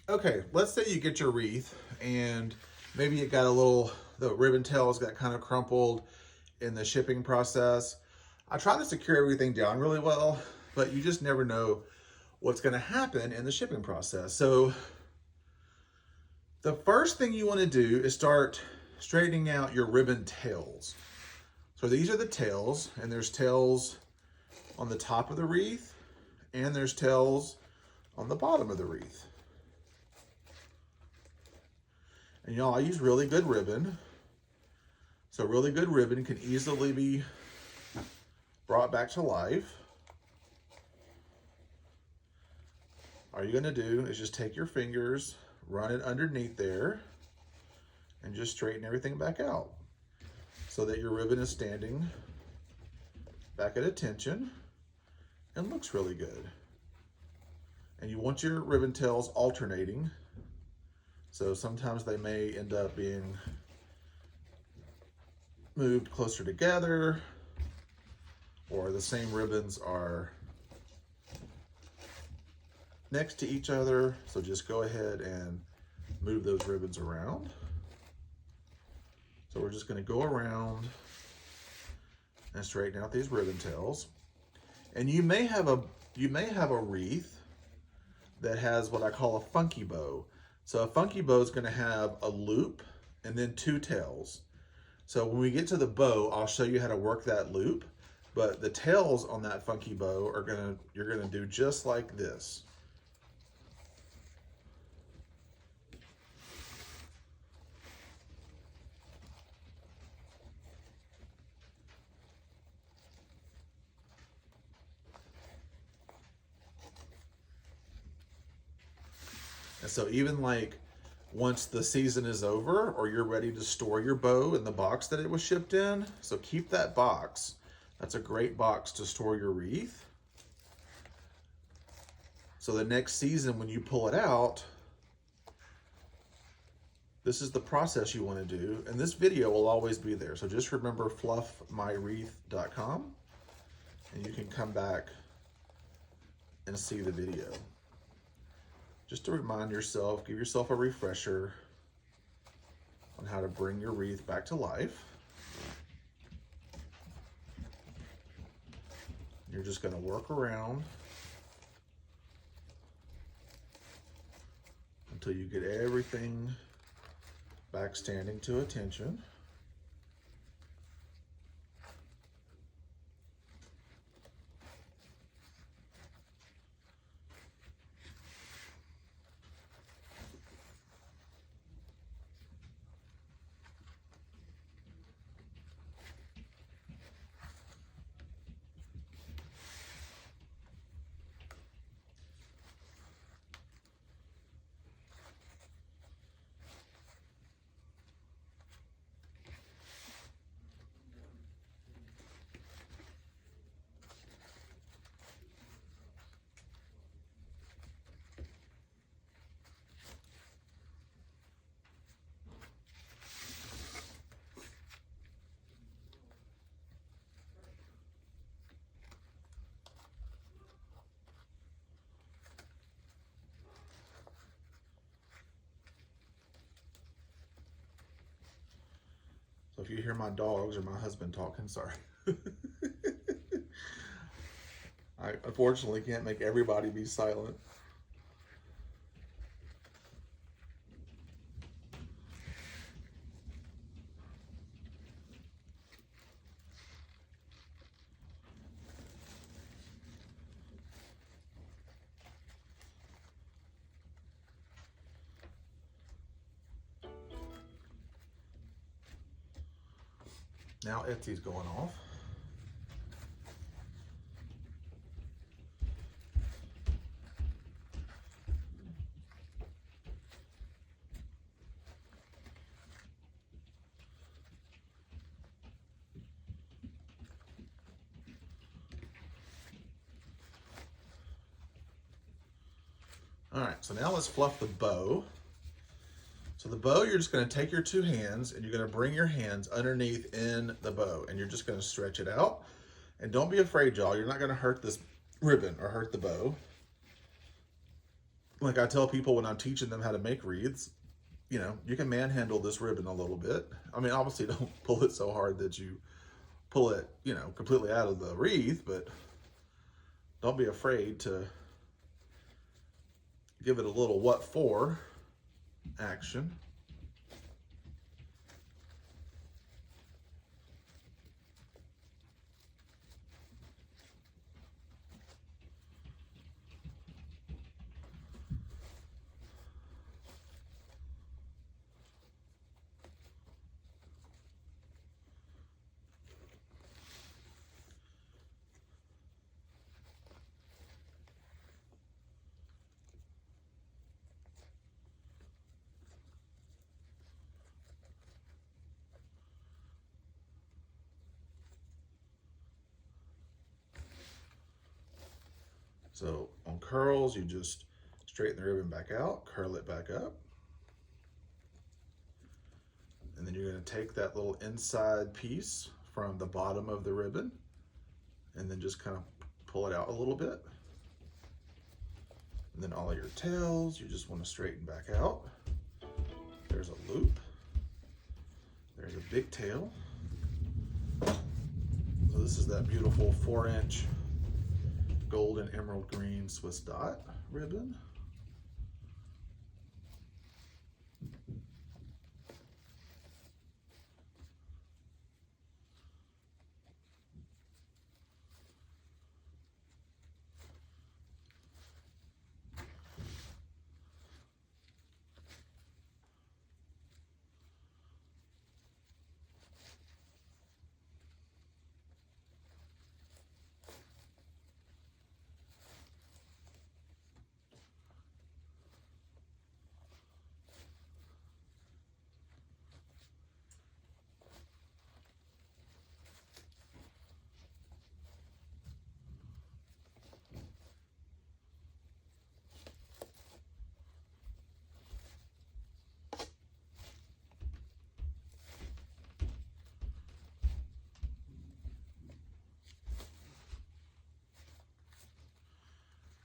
Okay, let's say you get your wreath and maybe it got the ribbon tails got kind of crumpled in the shipping process. I try to secure everything down really well, but you just never know what's going to happen in the shipping process. So the first thing you want to do is start straightening out your ribbon tails. So these are the tails, and there's tails on the top of the wreath, and there's tails on the bottom of the wreath. And y'all, I use really good ribbon. So really good ribbon can easily be brought back to life. All you're gonna do is just take your fingers, run it underneath there, and just straighten everything back out so that your ribbon is standing back at attention and looks really good. And you want your ribbon tails alternating. So sometimes they may end up being moved closer together, or the same ribbons are next to each other. So just go ahead and move those ribbons around. So we're just going to go around and straighten out these ribbon tails. And you may have a wreath that has what I call a funky bow. So a funky bow is going to have a loop and then two tails. So when we get to the bow, I'll show you how to work that loop, but the tails on that funky bow you're gonna do just like this. And so even like once the season is over or you're ready to store your bow in the box that it was shipped in, so keep that box. That's a great box to store your wreath. So the next season when you pull it out, this is the process you want to do. And this video will always be there. So just remember fluffmywreath.com and you can come back and see the video. Just to remind yourself, give yourself a refresher on how to bring your wreath back to life. You're just going to work around until you get everything back standing to attention. So if you hear my dogs or my husband talking, sorry. I unfortunately can't make everybody be silent. Now Etsy's going off. All right, so now let's fluff the bow. So the bow, you're just gonna take your two hands and you're gonna bring your hands underneath in the bow and you're just gonna stretch it out. And don't be afraid, y'all, you're not gonna hurt this ribbon or hurt the bow. like I tell people when I'm teaching them how to make wreaths, you know, you can manhandle this ribbon a little bit. I mean, obviously don't pull it so hard that you pull it, you know, completely out of the wreath, but don't be afraid to give it a little what for action. So on curls, you just straighten the ribbon back out, curl it back up. And then you're going to take that little inside piece from the bottom of the ribbon and then just kind of pull it out a little bit. And then all of your tails, you just want to straighten back out. There's a loop. There's a big tail. So this is that beautiful 4-inch golden emerald green Swiss dot ribbon.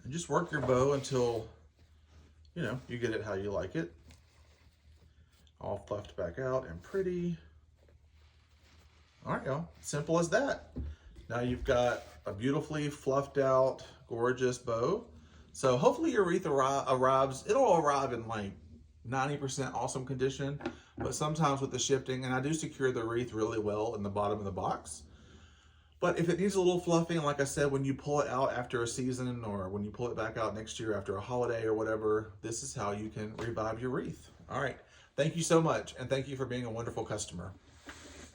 And just work your bow until, you know, you get it how you like it. All fluffed back out and pretty. All right, y'all, simple as that. Now you've got a beautifully fluffed out, gorgeous bow. So hopefully your wreath arrives, it'll arrive in like 90% awesome condition, but sometimes with the shifting, and I do secure the wreath really well in the bottom of the box. But if it needs a little fluffing, like I said, when you pull it out after a season or when you pull it back out next year after a holiday or whatever, this is how you can revive your wreath. All right, thank you so much, and thank you for being a wonderful customer.